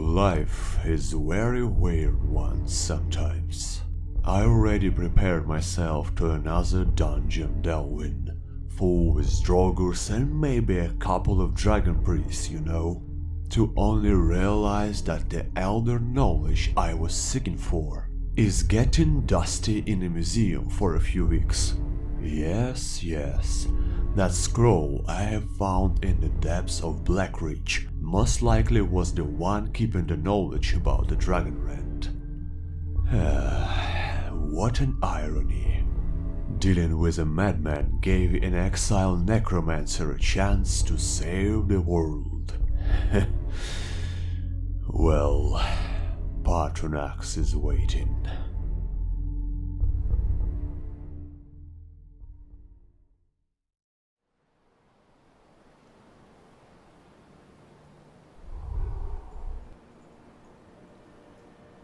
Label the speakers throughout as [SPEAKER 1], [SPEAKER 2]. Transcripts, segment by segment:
[SPEAKER 1] Life is very weird one sometimes. I already prepared myself to another dungeon delving, full with Drogers and maybe a couple of dragon priests, you know, to only realize that the elder knowledge I was seeking for is getting dusty in a museum for a few weeks. Yes, that scroll I have found in the depths of Blackreach most likely was the one keeping the knowledge about the Dragonrend. What an irony. Dealing with a madman gave an exiled Necromancer a chance to save the world. Well, Patronax is waiting.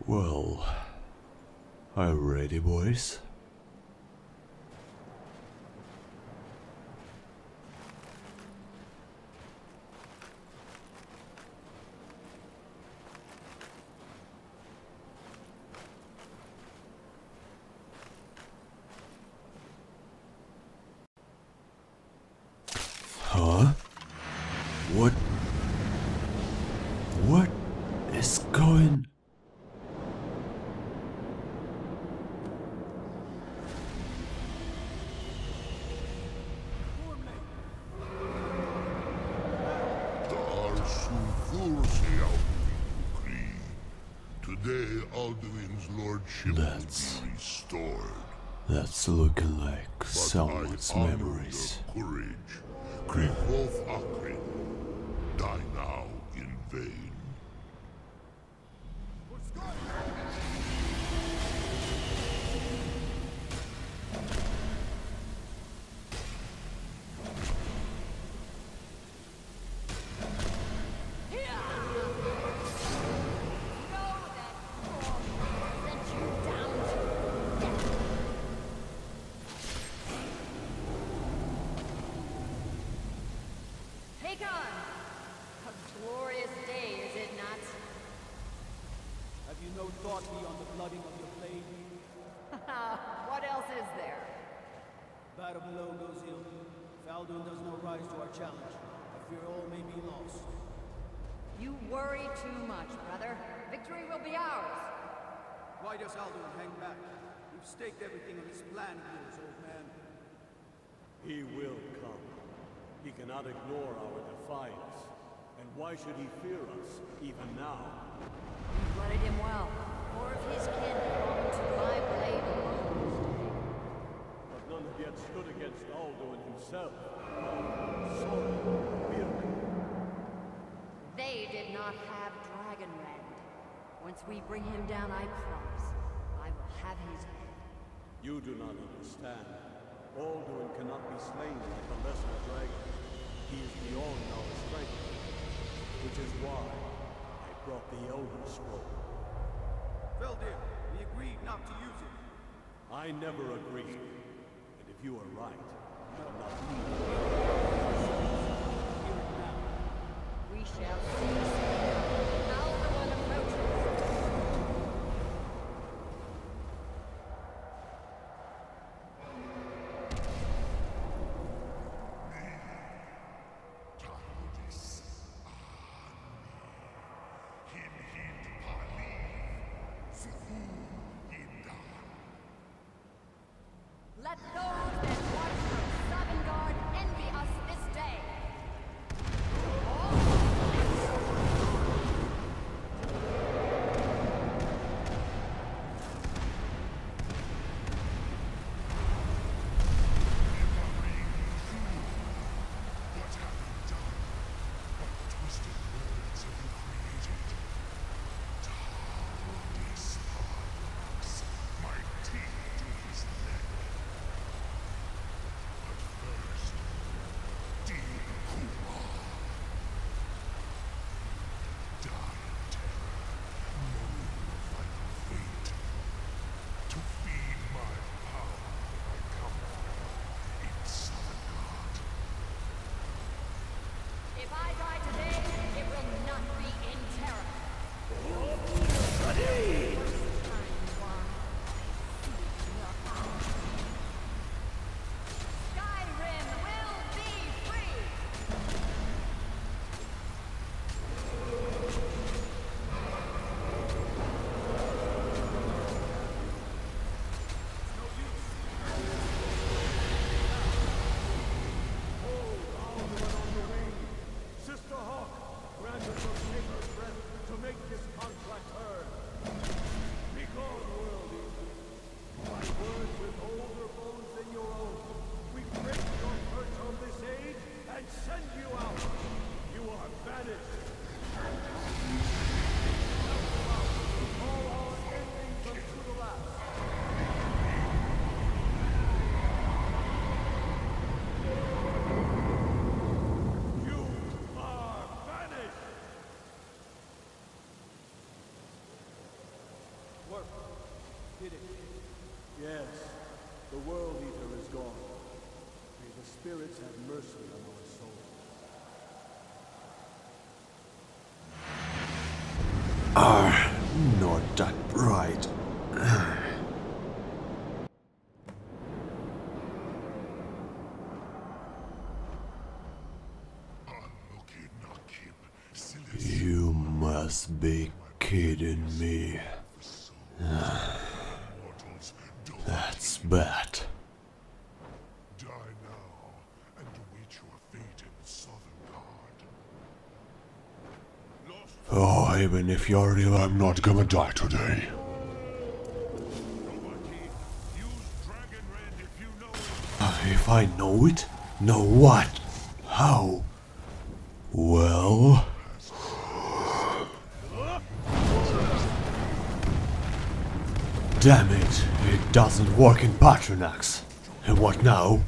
[SPEAKER 1] Well, are you ready, boys? Huh? What is going...
[SPEAKER 2] Today, Alduin's lordship will be restored.
[SPEAKER 1] That's looking like someone's memories.
[SPEAKER 2] Courage, Krivoth Akrin, die now in vain.
[SPEAKER 3] What else is there?
[SPEAKER 4] Battle below goes ill. Faldun does not rise to our challenge. I fear all may be lost.
[SPEAKER 3] You worry too much, brother. Victory will be ours.
[SPEAKER 4] Why does Faldun hang back? We've staked everything on this plan of yours, old man.
[SPEAKER 5] He will come. He cannot ignore our defiance. And why should he fear us, even now?
[SPEAKER 3] You blooded him well. More of his kin belong to my blade alone.
[SPEAKER 5] But none have yet stood against Alduin himself. Sorry,
[SPEAKER 3] they did not have Dragonrend. Once we bring him down, I promise, I will have his head.
[SPEAKER 5] You do not understand. Alduin cannot be slain like a lesser dragon. He is beyond our strength. Which is why I brought the Elder Scroll.
[SPEAKER 4] Feldir, we agreed not to use it.
[SPEAKER 5] I never agreed. And if you are right, you will not leave.
[SPEAKER 3] We shall see. Now the one approaches. Let those that watch from Sovngarde envy us this day.
[SPEAKER 4] work. Did it?
[SPEAKER 5] Yes, the World Eater is gone. May the spirits have mercy on our souls.
[SPEAKER 1] Not that bright. You must be kidding me. That's bad.
[SPEAKER 2] Die now and await your fate in Southern Guard.
[SPEAKER 1] Oh, even if you're real, I'm not gonna die today. If I know it? Know what? How? Well... Damn it, it doesn't work in Patronax. And what now?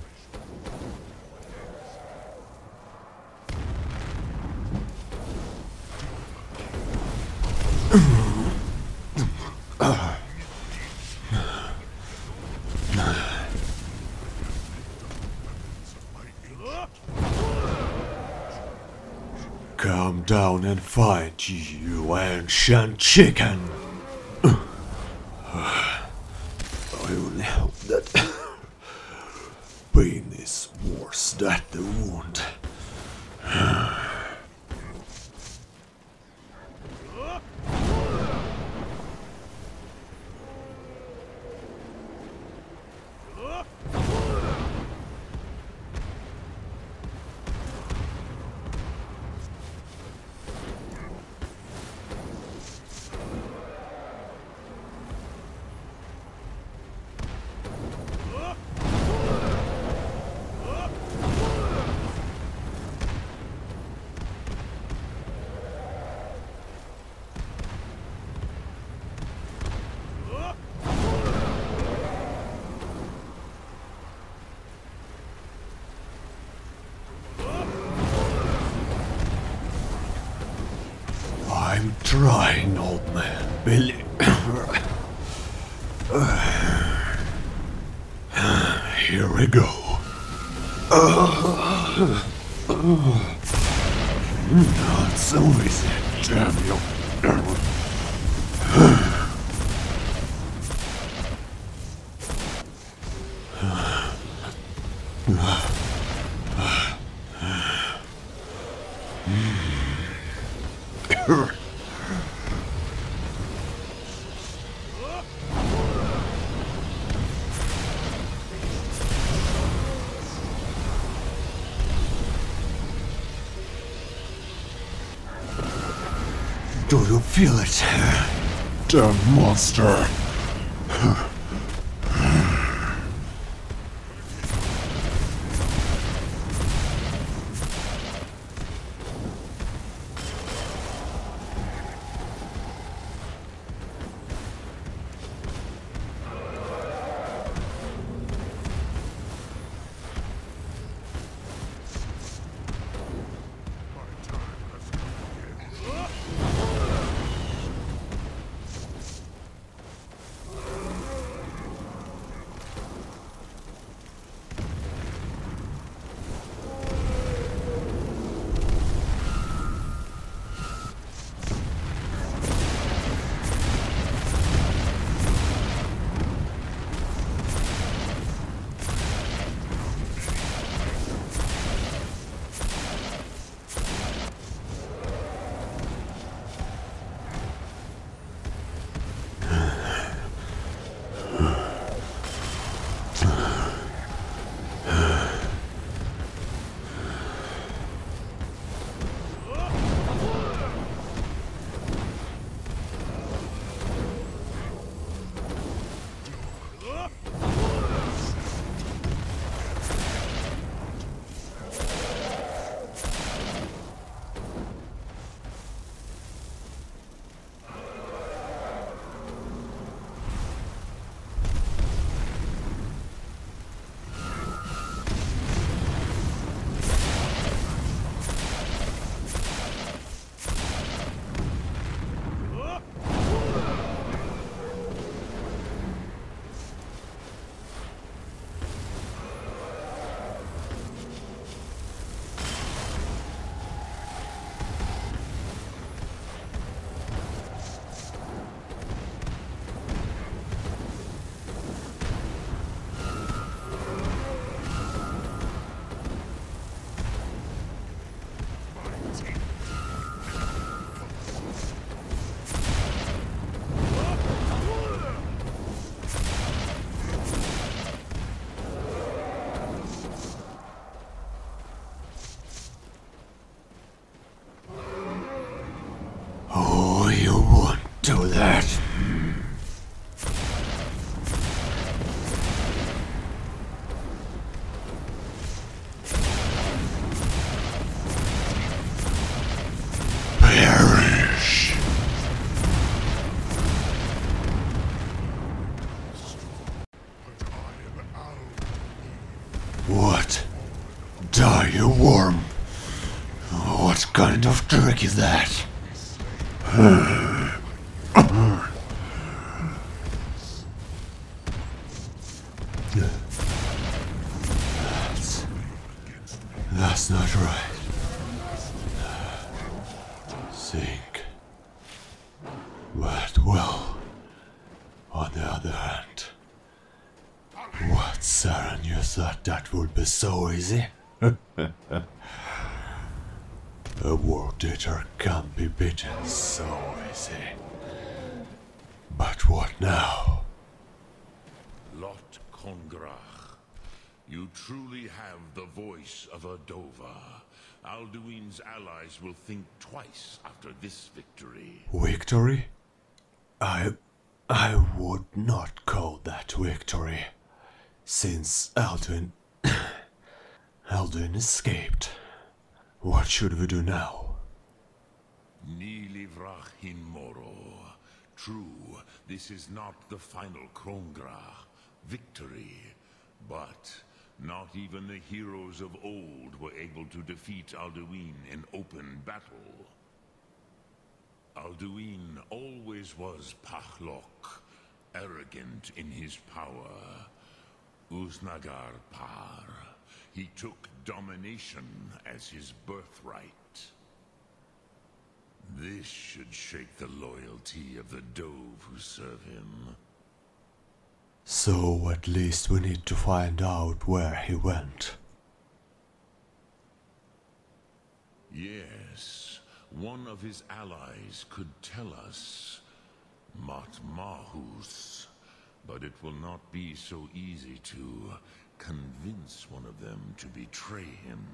[SPEAKER 1] Come down and fight, you ancient chicken! I only hope that pain is worse than the wound. I'm trying, old man. Billy. Here we go. Not so easy, damn you. Do you feel it? Damn monster! do that. Perish. What? Die, you worm. What kind of trick is that? That's not right. Think. But well, on the other hand, what, Saren, you thought that would be so easy? A Ordinator can't be beaten so easy. But what now?
[SPEAKER 6] Lot Kongrach, you truly have the voice of a Dova. Alduin's allies will think twice after this victory.
[SPEAKER 1] Victory? I would not call that victory, since Alduin escaped. What should we do now?
[SPEAKER 6] Nilivrach hin Moro. True, this is not the final Kongrach victory, but not even the heroes of old were able to defeat Alduin in open battle. Alduin always was Pachlok, arrogant in his power. Uznagar Par. He took domination as his birthright. This should shake the loyalty of the Dove who serve him.
[SPEAKER 1] So at least we need to find out where he went.
[SPEAKER 6] Yes, one of his allies could tell us. Matmahus. But it will not be so easy to convince one of them to betray him.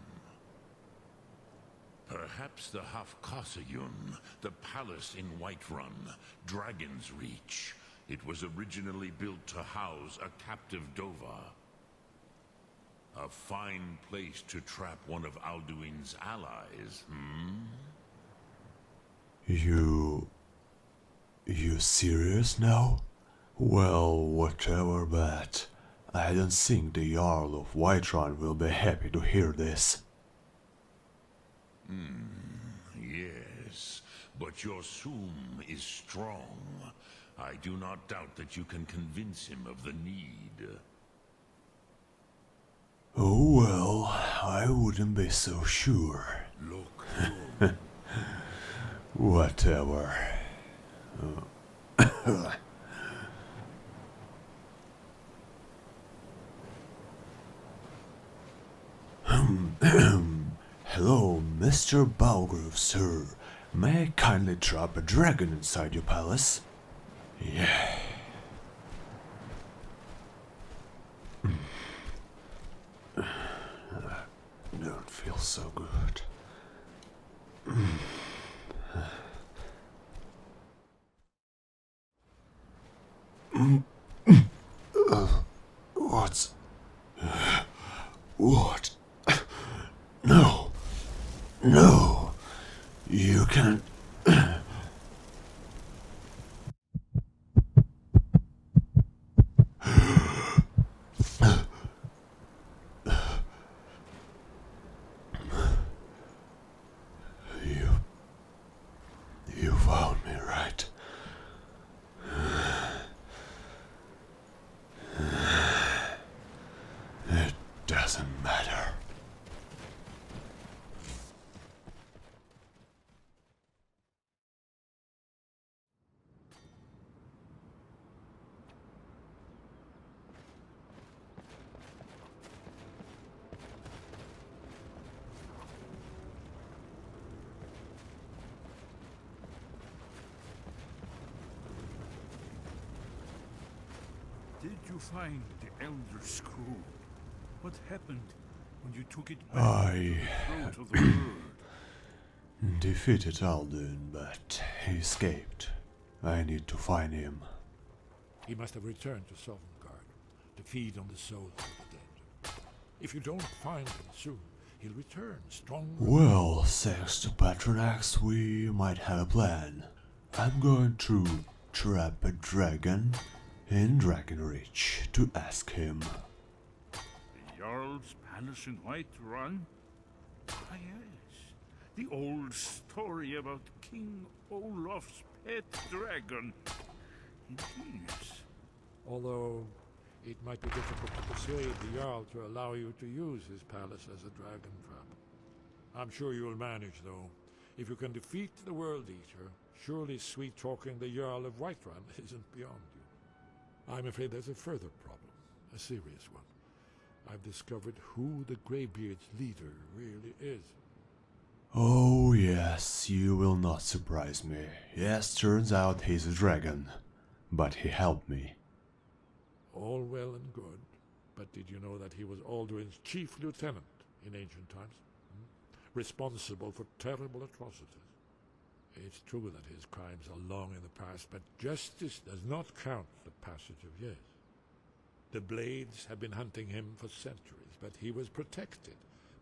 [SPEAKER 6] Perhaps the Hafkasayun, the palace in Whiterun, Dragon's Reach. It was originally built to house a captive Dova. A fine place to trap one of Alduin's allies,
[SPEAKER 1] You serious now? Well, whatever, but I don't think the Jarl of Whiterun will be happy to hear this.
[SPEAKER 6] Yes, but your Sum is strong. I do not doubt that you can convince him of the need.
[SPEAKER 1] Oh well, I wouldn't be so sure.
[SPEAKER 6] Look,
[SPEAKER 1] Whatever. Hello, Mr. Balgrove, sir. May I kindly trap a dragon inside your palace? Yeah. Don't feel so good. What? No. No. You can't. You found me, right? It doesn't matter.
[SPEAKER 2] Did you find the Elder Scroll? What happened when you took it back to the throat of the world?
[SPEAKER 1] Defeated Alduin, but he escaped. I need to find him.
[SPEAKER 7] He must have returned to Sovngarde to feed on the souls of the dead. If you don't find him soon, he'll return stronger.
[SPEAKER 1] Well, thanks to Patronax, we might have a plan. I'm going to trap a dragon in Dragonreach to ask him.
[SPEAKER 2] The Jarl's palace in Whiterun? Ah yes, the old story about King Olaf's pet dragon. Yes.
[SPEAKER 7] Although it might be difficult to persuade the Jarl to allow you to use his palace as a dragon trap. I'm sure you'll manage, though. If you can defeat the World Eater, surely sweet-talking the Jarl of Whiterun isn't beyond you. I'm afraid there's a further problem, a serious one. I've discovered who the Greybeard's leader really is.
[SPEAKER 1] Oh yes, you will not surprise me. Yes, turns out he's a dragon. But he helped me.
[SPEAKER 7] All well and good, but did you know that he was Alduin's chief lieutenant in ancient times? Responsible for terrible atrocities. It's true that his crimes are long in the past, but justice does not count the passage of years. The Blades have been hunting him for centuries, but he was protected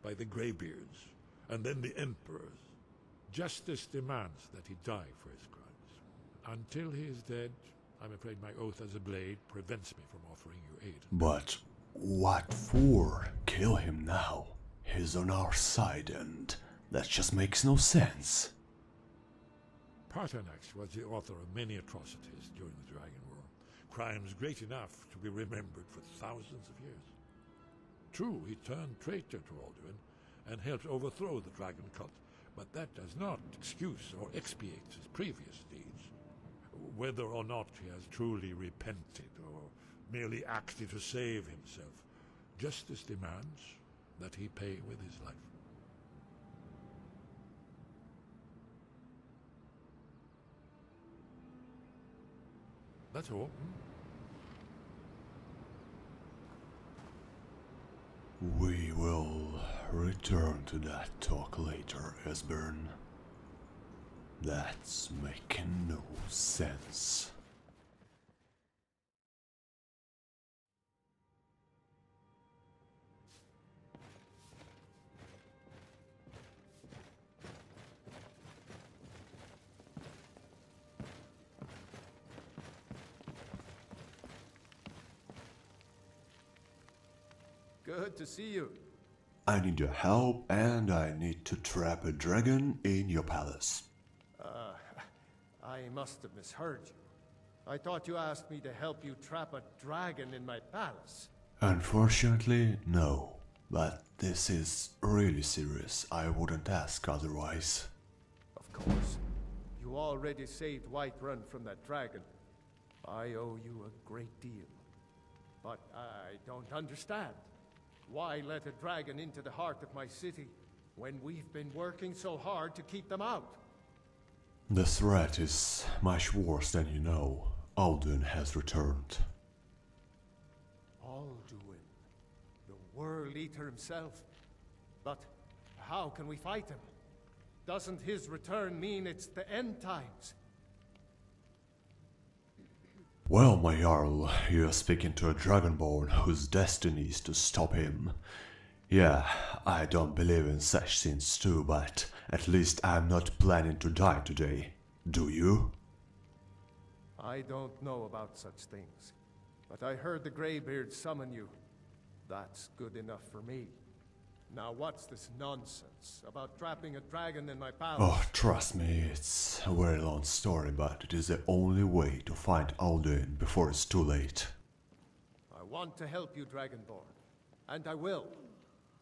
[SPEAKER 7] by the Greybeards, and then the Emperors. Justice demands that he die for his crimes. Until he is dead, I'm afraid my oath as a Blade prevents me from offering you aid.
[SPEAKER 1] But what for? Kill him now. He's on our side and that just makes no sense.
[SPEAKER 7] Paternax was the author of many atrocities during the Dragon War. Crimes great enough to be remembered for thousands of years. True, he turned traitor to Alduin and helped overthrow the Dragon Cult, but that does not excuse or expiate his previous deeds. Whether or not he has truly repented or merely acted to save himself, justice demands that he pay with his life. That's all.
[SPEAKER 1] We will return to that talk later, Esbern. That's making no sense.
[SPEAKER 8] Good to see you.
[SPEAKER 1] I need your help and I need to trap a dragon in your palace.
[SPEAKER 8] I must have misheard you. I thought you asked me to help you trap a dragon in my palace.
[SPEAKER 1] Unfortunately, no. But this is really serious. I wouldn't ask otherwise.
[SPEAKER 8] Of course. You already saved Whiterun from that dragon. I owe you a great deal. But I don't understand. Why let a dragon into the heart of my city when we've been working so hard to keep them out?
[SPEAKER 1] The threat is much worse than you know. Alduin has returned.
[SPEAKER 8] Alduin, the World Eater himself. But how can we fight him? Doesn't his return mean it's the end times?
[SPEAKER 1] Well, my Jarl, you're speaking to a Dragonborn whose destiny is to stop him. Yeah, I don't believe in such things too, but at least I'm not planning to die today. Do you?
[SPEAKER 8] I don't know about such things, but I heard the Greybeard summon you. That's good enough for me. Now what's this nonsense about trapping a dragon in my palace?
[SPEAKER 1] Oh, trust me, it's a very long story, but it is the only way to find Alduin before it's too late.
[SPEAKER 8] I want to help you, Dragonborn, and I will.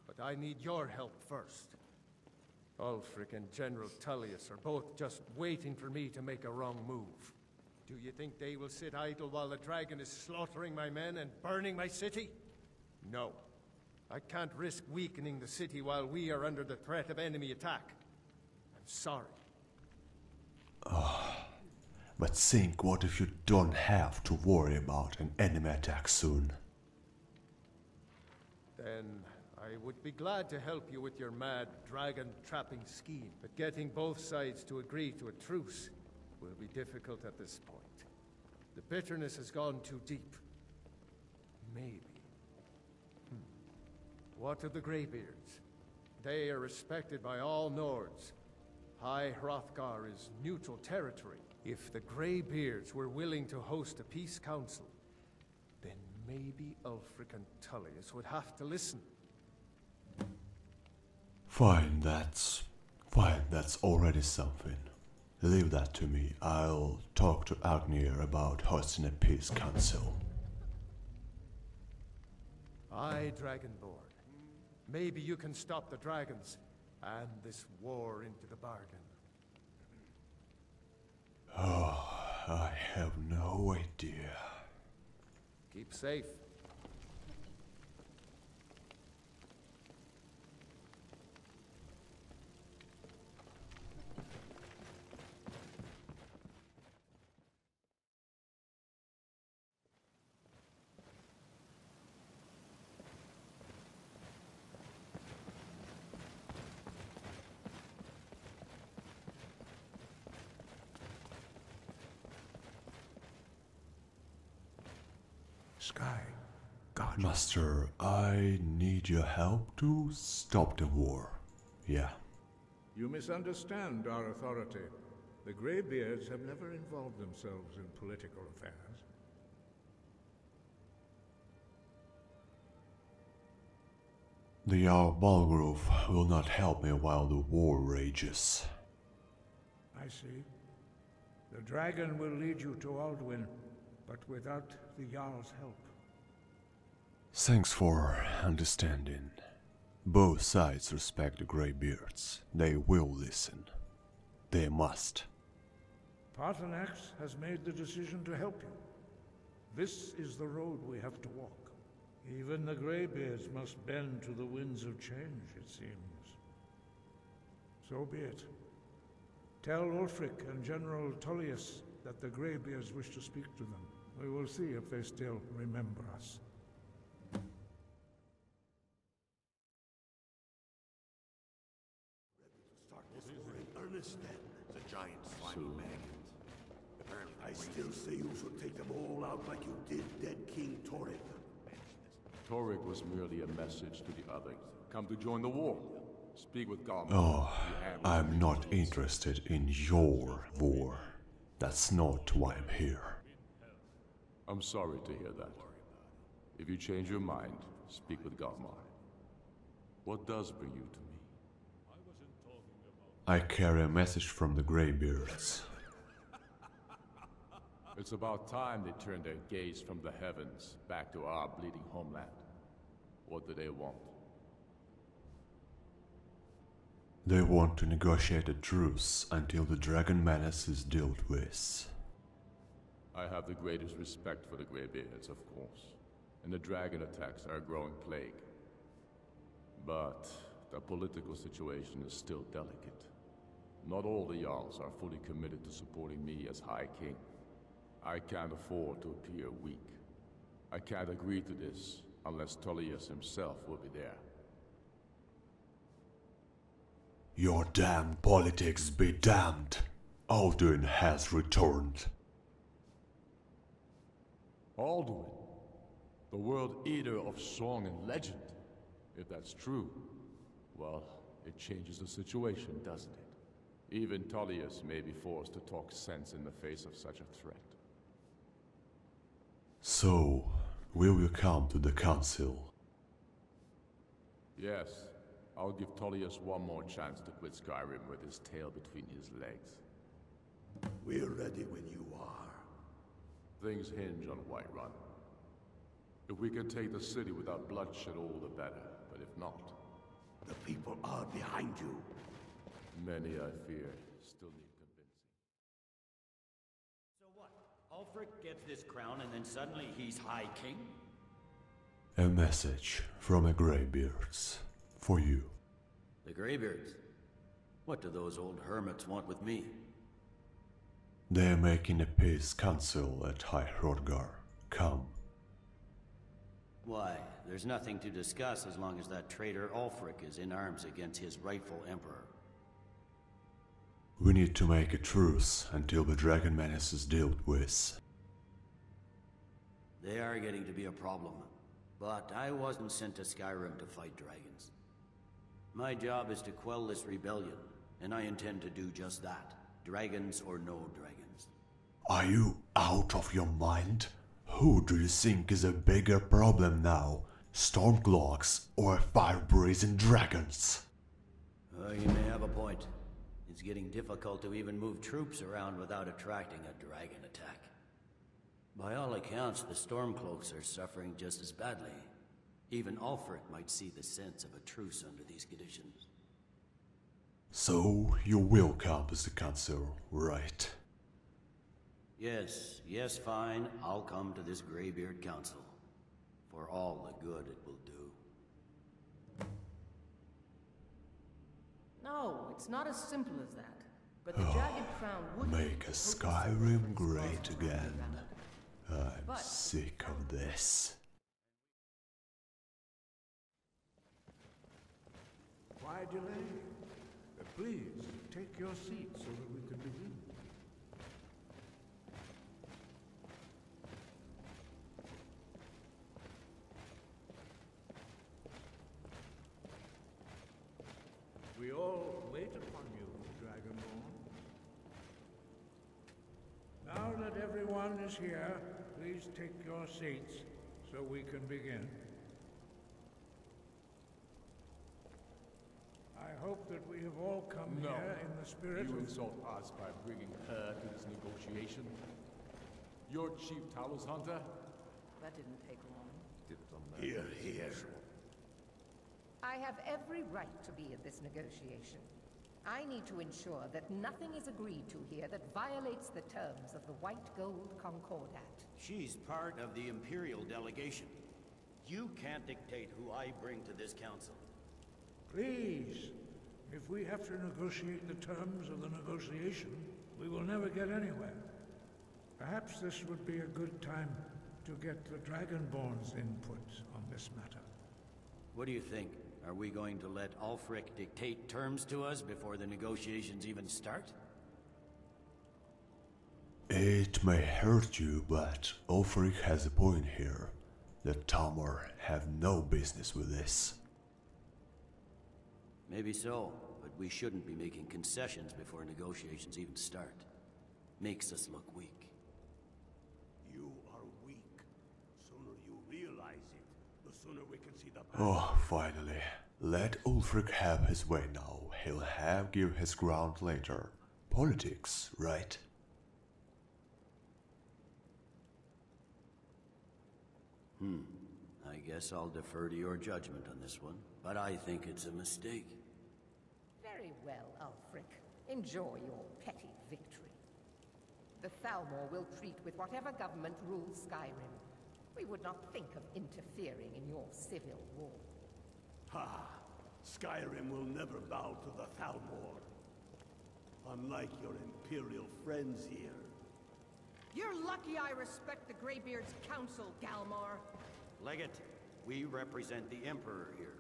[SPEAKER 8] But I need your help first. Ulfric and General Tullius are both just waiting for me to make a wrong move. Do you think they will sit idle while the dragon is slaughtering my men and burning my city? No. I can't risk weakening the city while we are under the threat of enemy attack. I'm sorry.
[SPEAKER 1] But think, what if you don't have to worry about an enemy attack soon?
[SPEAKER 8] Then I would be glad to help you with your mad dragon trapping scheme. But getting both sides to agree to a truce will be difficult at this point. The bitterness has gone too deep. Maybe. What of the Greybeards? They are respected by all Nords. High Hrothgar is neutral territory. If the Greybeards were willing to host a peace council, then maybe Ulfric and Tullius would have to listen.
[SPEAKER 1] Fine, that's already something. Leave that to me. I'll talk to Agnir about hosting a peace council.
[SPEAKER 8] Aye, Dragonborn. Maybe you can stop the dragons and this war into the bargain.
[SPEAKER 1] Oh, I have no idea.
[SPEAKER 8] Keep safe.
[SPEAKER 2] Sky, God.
[SPEAKER 1] Master, I need your help to stop the war. Yeah.
[SPEAKER 2] You misunderstand our authority. The Greybeards have never involved themselves in political affairs.
[SPEAKER 1] The Jarl Balgrove will not help me while the war rages.
[SPEAKER 2] I see. The dragon will lead you to Alduin, but without the Jarl's help.
[SPEAKER 1] Thanks for understanding. Both sides respect the Greybeards. They will listen. They must.
[SPEAKER 2] Paarthurnax has made the decision to help you. This is the road we have to walk. Even the Greybeards must bend to the winds of change, it seems. So be it. Tell Ulfric and General Tullius that the Greybeards wish to speak to them. We will see if they still remember us.
[SPEAKER 9] The giant slimy maggot. Apparently, I still say you should take them all out like you did dead King Torrik.
[SPEAKER 10] Torrik was merely a message to the others. Come to join the war. Speak with Garmin.
[SPEAKER 1] Oh, I'm not interested in your war. That's not why I'm here.
[SPEAKER 10] I'm sorry to hear that. If you change your mind, speak with Garmar. What does bring you to me?
[SPEAKER 1] I carry a message from the Greybeards.
[SPEAKER 10] It's about time they turned their gaze from the heavens back to our bleeding homeland. What do they want?
[SPEAKER 1] They want to negotiate a truce until the dragon menace is dealt with.
[SPEAKER 10] I have the greatest respect for the Greybeards, of course. And the dragon attacks are a growing plague. But the political situation is still delicate. Not all the Jarls are fully committed to supporting me as High King. I can't afford to appear weak. I can't agree to this unless Tullius himself will be there.
[SPEAKER 1] Your damned politics be damned. Alduin has returned.
[SPEAKER 10] Alduin? The world eater of song and legend? If that's true, well, it changes the situation, doesn't it? Even Tullius may be forced to talk sense in the face of such a threat.
[SPEAKER 1] So, will you come to the council?
[SPEAKER 10] Yes, I'll give Tullius one more chance to quit Skyrim with his tail between his legs.
[SPEAKER 9] We're ready when you are.
[SPEAKER 10] Things hinge on Whiterun. If we can take the city without bloodshed, all the better. But if not...
[SPEAKER 9] The people are behind you.
[SPEAKER 10] Many, I fear, still need convincing.
[SPEAKER 11] So what? Ulfric gets this crown and then suddenly he's High King?
[SPEAKER 1] A message from a Greybeards. For you.
[SPEAKER 11] The Greybeards? What do those old hermits want with me?
[SPEAKER 1] They're making a peace council at High Hrothgar. Come.
[SPEAKER 11] Why? There's nothing to discuss as long as that traitor Ulfric is in arms against his rightful emperor.
[SPEAKER 1] We need to make a truce until the dragon menace is dealt with.
[SPEAKER 11] They are getting to be a problem. But I wasn't sent to Skyrim to fight dragons. My job is to quell this rebellion, and I intend to do just that. Dragons or no dragons.
[SPEAKER 1] Are you out of your mind? Who do you think is a bigger problem now? Stormcloaks or fire-breathing dragons?
[SPEAKER 11] You may have a point. It's getting difficult to even move troops around without attracting a dragon attack. By all accounts, the Stormcloaks are suffering just as badly. Even Ulfric might see the sense of a truce under these conditions.
[SPEAKER 1] So, you will come as the council, right?
[SPEAKER 11] Yes, fine. I'll come to this Greybeard Council. For all the good it will do.
[SPEAKER 12] No, it's not as simple as that. But the Jagged Crown would
[SPEAKER 1] make a Skyrim great again. I'm sick of this.
[SPEAKER 2] Why delay? Please, take your seat so that we can begin. We all wait upon you, Dragonborn. Now that everyone is here, please take your seats so we can begin. I hope that we have all come here in the spirit
[SPEAKER 10] you
[SPEAKER 2] of...
[SPEAKER 10] insult us by bringing her to this negotiation. You're Chief Talos Hunter?
[SPEAKER 12] That didn't take long.
[SPEAKER 9] Here, here.
[SPEAKER 13] I have every right to be at this negotiation. I need to ensure that nothing is agreed to here that violates the terms of the White Gold Concordat.
[SPEAKER 11] She's part of the Imperial delegation. You can't dictate who I bring to this council.
[SPEAKER 2] Please, if we have to negotiate the terms of the negotiation, we will never get anywhere. Perhaps this would be a good time to get the Dragonborn's input on this matter.
[SPEAKER 11] What do you think? Are we going to let Ulfric dictate terms to us before the negotiations even start?
[SPEAKER 1] It may hurt you, but Ulfric has a point here. The Tamar have no business with this.
[SPEAKER 11] Maybe so, but we shouldn't be making concessions before negotiations even start. Makes us look weak.
[SPEAKER 9] You are weak. Sooner you realize it, the sooner we can see the path.
[SPEAKER 1] Oh, finally. Let Ulfric have his way now. He'll give his ground later. Politics, right?
[SPEAKER 11] I guess I'll defer to your judgment on this one, but I think it's a mistake.
[SPEAKER 13] Very well, Ulfric. Enjoy your petty victory. The Thalmor will treat with whatever government rules Skyrim. We would not think of interfering in your civil war.
[SPEAKER 9] Ha! Skyrim will never bow to the Thalmor. Unlike your Imperial friends here.
[SPEAKER 12] You're lucky I respect the Greybeard's council, Galmar.
[SPEAKER 11] Legate, we represent the Emperor here.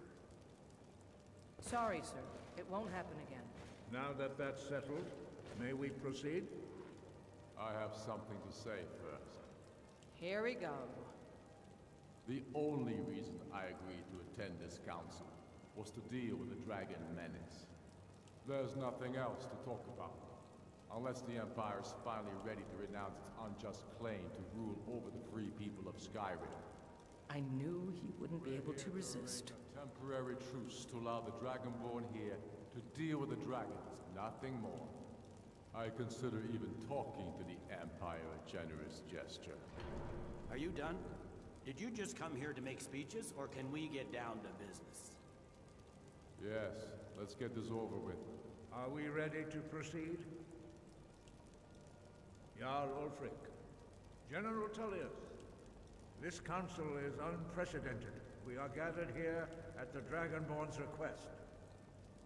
[SPEAKER 12] Sorry, sir. It won't happen again.
[SPEAKER 2] Now that that's settled, may we proceed?
[SPEAKER 10] I have something to say first.
[SPEAKER 12] Here we go.
[SPEAKER 10] The only reason I agreed to attend this council was to deal with the dragon menace. There's nothing else to talk about. Unless the Empire is finally ready to renounce its unjust claim to rule over the free people of Skyrim.
[SPEAKER 12] I knew he wouldn't be able to resist.
[SPEAKER 10] A temporary truce to allow the Dragonborn here to deal with the dragons, nothing more. I consider even talking to the Empire a generous gesture.
[SPEAKER 11] Are you done? Did you just come here to make speeches, or can we get down to business?
[SPEAKER 10] Yes, let's get this over with.
[SPEAKER 2] Are we ready to proceed? Jarl Ulfric, General Tullius, this council is unprecedented. We are gathered here at the Dragonborn's request.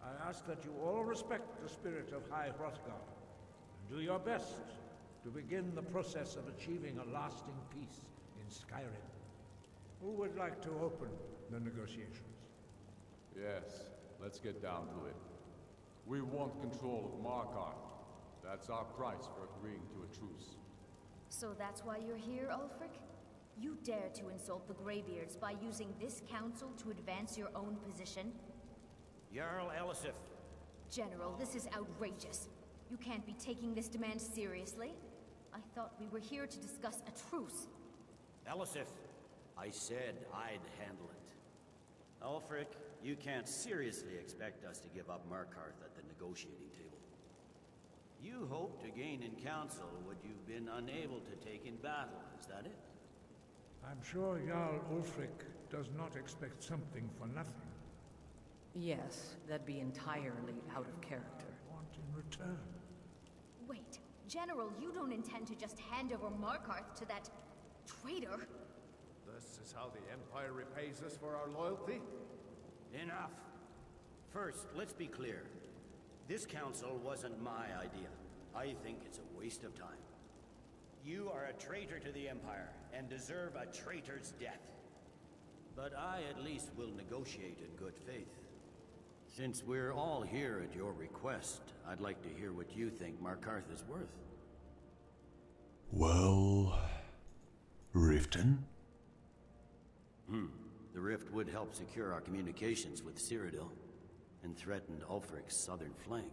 [SPEAKER 2] I ask that you all respect the spirit of High Hrothgar, and do your best to begin the process of achieving a lasting peace in Skyrim. Who would like to open the negotiations?
[SPEAKER 10] Yes, let's get down to it. We want control of Markarth, That's our price for agreeing to a truce.
[SPEAKER 14] So that's why you're here, Ulfric? You dare to insult the Greybeards by using this council to advance your own position?
[SPEAKER 11] Jarl Elisif.
[SPEAKER 14] General, this is outrageous. You can't be taking this demand seriously. I thought we were here to discuss a truce.
[SPEAKER 11] Elisif, I said I'd handle it. Ulfric, you can't seriously expect us to give up Markarth at the negotiating table. You hoped to gain in council what you've been unable to take in battle, is that it?
[SPEAKER 2] I'm sure Jarl Ulfric does not expect something for nothing.
[SPEAKER 15] Yes, that'd be entirely out of character.
[SPEAKER 2] Want in return?
[SPEAKER 14] Wait, General, you don't intend to just hand over Markarth to that traitor?
[SPEAKER 8] This is how the Empire repays us for our loyalty?
[SPEAKER 11] Enough. First, let's be clear. This council wasn't my idea. I think it's a waste of time. You are a traitor to the Empire, and deserve a traitor's death. But I at least will negotiate in good faith. Since we're all here at your request, I'd like to hear what you think Markarth is worth.
[SPEAKER 1] Well... Riften?
[SPEAKER 11] The rift would help secure our communications with Cyrodiil, and threatened Ulfric's southern flank.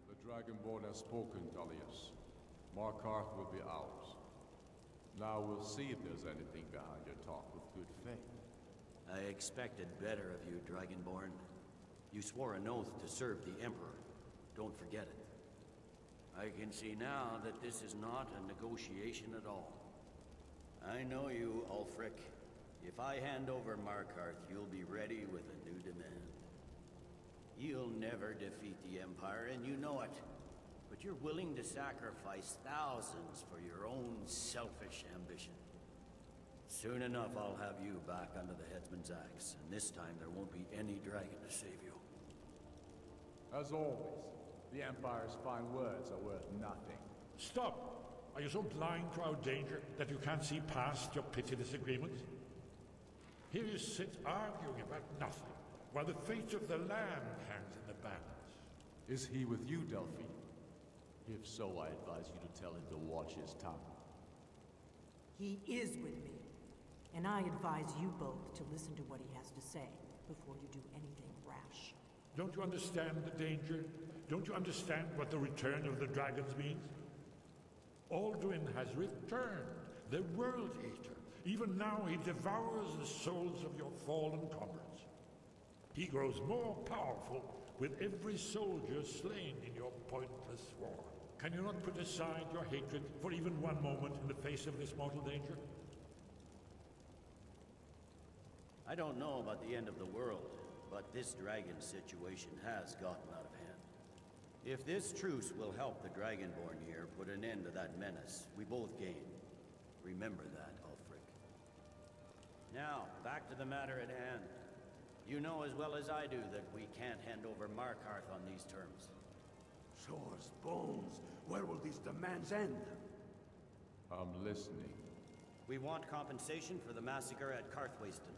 [SPEAKER 10] The Dragonborn has spoken, Tullius. Markarth will be ours. Now we'll see if there's anything behind your talk with good faith.
[SPEAKER 11] I expected better of you, Dragonborn. You swore an oath to serve the Emperor. Don't forget it. I can see now that this is not a negotiation at all. I know you, Ulfric. If I hand over Markarth, you'll be ready with a new demand. You'll never defeat the Empire, and you know it. But you're willing to sacrifice thousands for your own selfish ambition. Soon enough, I'll have you back under the headsman's axe, and this time there won't be any dragon to save you.
[SPEAKER 10] As always, the Empire's fine words are worth nothing.
[SPEAKER 7] Stop! Are you so blind to our danger that you can't see past your pitiless agreements? Here you sit arguing about nothing, while the fate of the land hangs in the balance.
[SPEAKER 10] Is he with you, Delphine? If so, I advise you to tell him to watch his tongue.
[SPEAKER 16] He is with me, and I advise you both to listen to what he has to say before you do anything rash.
[SPEAKER 7] Don't you understand the danger? Don't you understand what the return of the dragons means? Alduin has returned, the World Eater. Even now he devours the souls of your fallen comrades. He grows more powerful with every soldier slain in your pointless war. Can you not put aside your hatred for even one moment in the face of this mortal danger?
[SPEAKER 11] I don't know about the end of the world, but this dragon situation has gotten out of hand. If this truce will help the Dragonborn here put an end to that menace, we both gain. Remember that, Ulfric. Now, back to the matter at hand. You know as well as I do that we can't hand over Markarth on these terms.
[SPEAKER 9] Swords, bones, where will these demands end?
[SPEAKER 10] I'm listening.
[SPEAKER 11] We want compensation for the massacre at Karthwasten.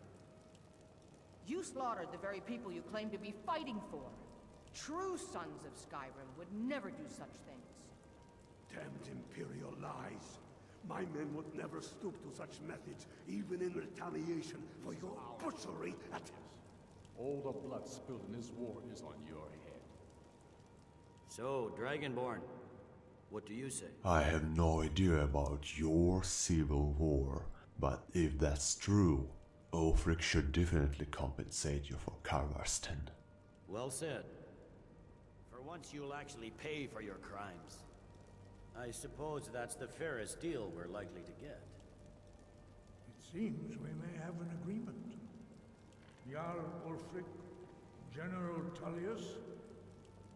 [SPEAKER 12] You slaughtered the very people you claim to be fighting for. True sons of Skyrim would never do such things.
[SPEAKER 9] Damned Imperial lies. My men would never stoop to such methods, even in retaliation for your butchery at...
[SPEAKER 10] All the blood spilled in this war is on your head.
[SPEAKER 11] So, Dragonborn, what do you say?
[SPEAKER 1] I have no idea about your civil war, but if that's true, Ulfric should definitely compensate you for Karvarsten.
[SPEAKER 11] Well said. For once you'll actually pay for your crimes. I suppose that's the fairest deal we're likely to get.
[SPEAKER 2] It seems we may have an agreement. Jarl Ulfric, General Tullius,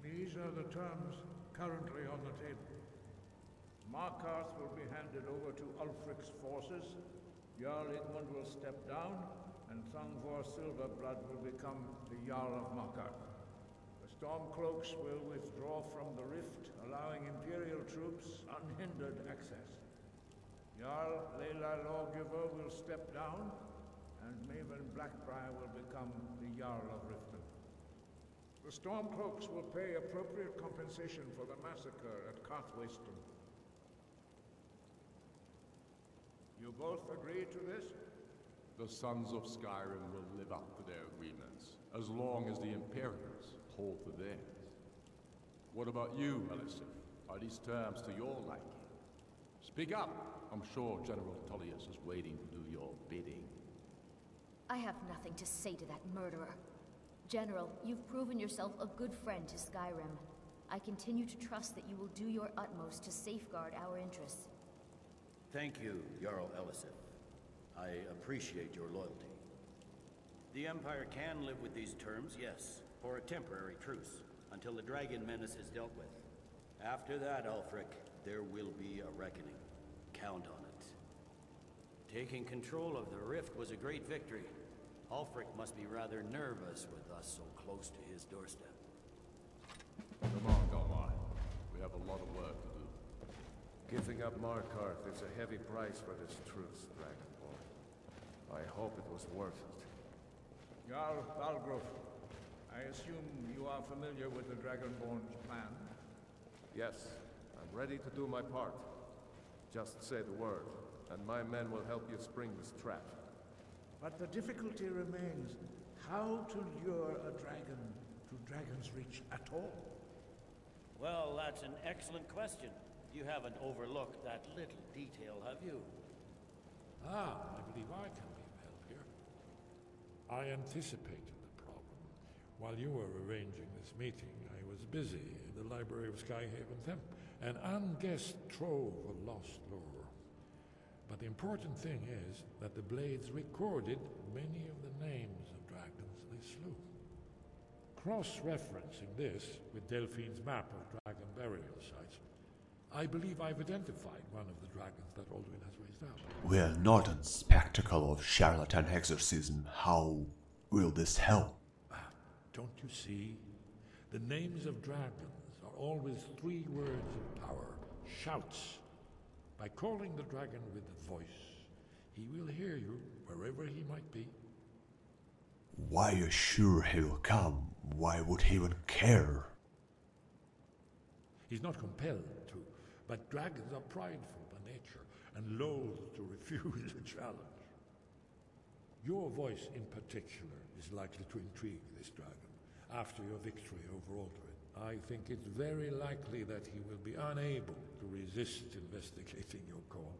[SPEAKER 2] these are the terms currently on the table. Markarth will be handed over to Ulfric's forces, Jarl Igmund will step down, and Thungvor Silverblood will become the Jarl of Markarth. The Stormcloaks will withdraw from the rift, allowing Imperial troops unhindered access. Jarl Leila Lawgiver will step down, and Maven Blackbriar will become the Jarl of Riften. The Stormcloaks will pay appropriate compensation for the massacre at Carthwayston. You both agree to this?
[SPEAKER 10] The Sons of Skyrim will live up to their agreements, as long as the Imperials hold to theirs. What about you, Elisif? Are these terms to your liking? Speak up! I'm sure General Tullius is waiting to do your bidding.
[SPEAKER 14] I have nothing to say to that murderer. General, you've proven yourself a good friend to Skyrim. I continue to trust that you will do your utmost to safeguard our interests.
[SPEAKER 11] Thank you, Jarl Elisif. I appreciate your loyalty. The Empire can live with these terms, yes, for a temporary truce, until the dragon menace is dealt with. After that, Ulfric, there will be a reckoning. Count on it. Taking control of the Rift was a great victory. Ulfric must be rather nervous with us so close to his doorstep.
[SPEAKER 10] Come on, Galmai. We have a lot of work to do.
[SPEAKER 8] Giving up Markarth is a heavy price for this truce, Dragonborn. I hope it was worth it.
[SPEAKER 2] Jarl Balgrove, I assume you are familiar with the Dragonborn's plan?
[SPEAKER 8] Yes, I'm ready to do my part. Just say the word, and my men will help you spring this trap.
[SPEAKER 2] But the difficulty remains how to lure a dragon to Dragon's Reach at all.
[SPEAKER 11] Well, that's an excellent question. You haven't overlooked that little detail, have you?
[SPEAKER 7] I believe I can be of help here. I anticipated the problem. While you were arranging this meeting, I was busy in the library of Skyhaven Temp, an unguessed trove of lost lore. But the important thing is that the Blades recorded many of the names of dragons they slew. Cross-referencing this with Delphine's map of dragon burial sites, I believe I've identified one of the dragons that Alduin has raised out.
[SPEAKER 1] We're not a spectacle of charlatan exorcism. How will this help?
[SPEAKER 7] Don't you see? The names of dragons are always 3 words of power, shouts. By calling the dragon with the voice, he will hear you wherever he might be.
[SPEAKER 1] Why you're sure he'll come? Why would he even care?
[SPEAKER 7] He's not compelled to, but dragons are prideful by nature and loath to refuse a challenge. Your voice in particular is likely to intrigue this dragon after your victory over Alduin. I think it's very likely that he will be unable to resist investigating your call.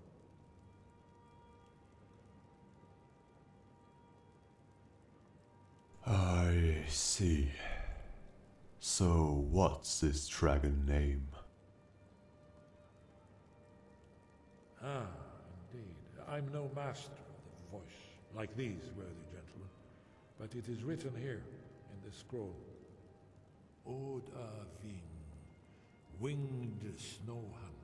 [SPEAKER 1] I see. So what's this dragon name?
[SPEAKER 7] Indeed. I'm no master of the voice, like these worthy gentlemen, but it is written here in this scroll. Odavin, winged snow hunter.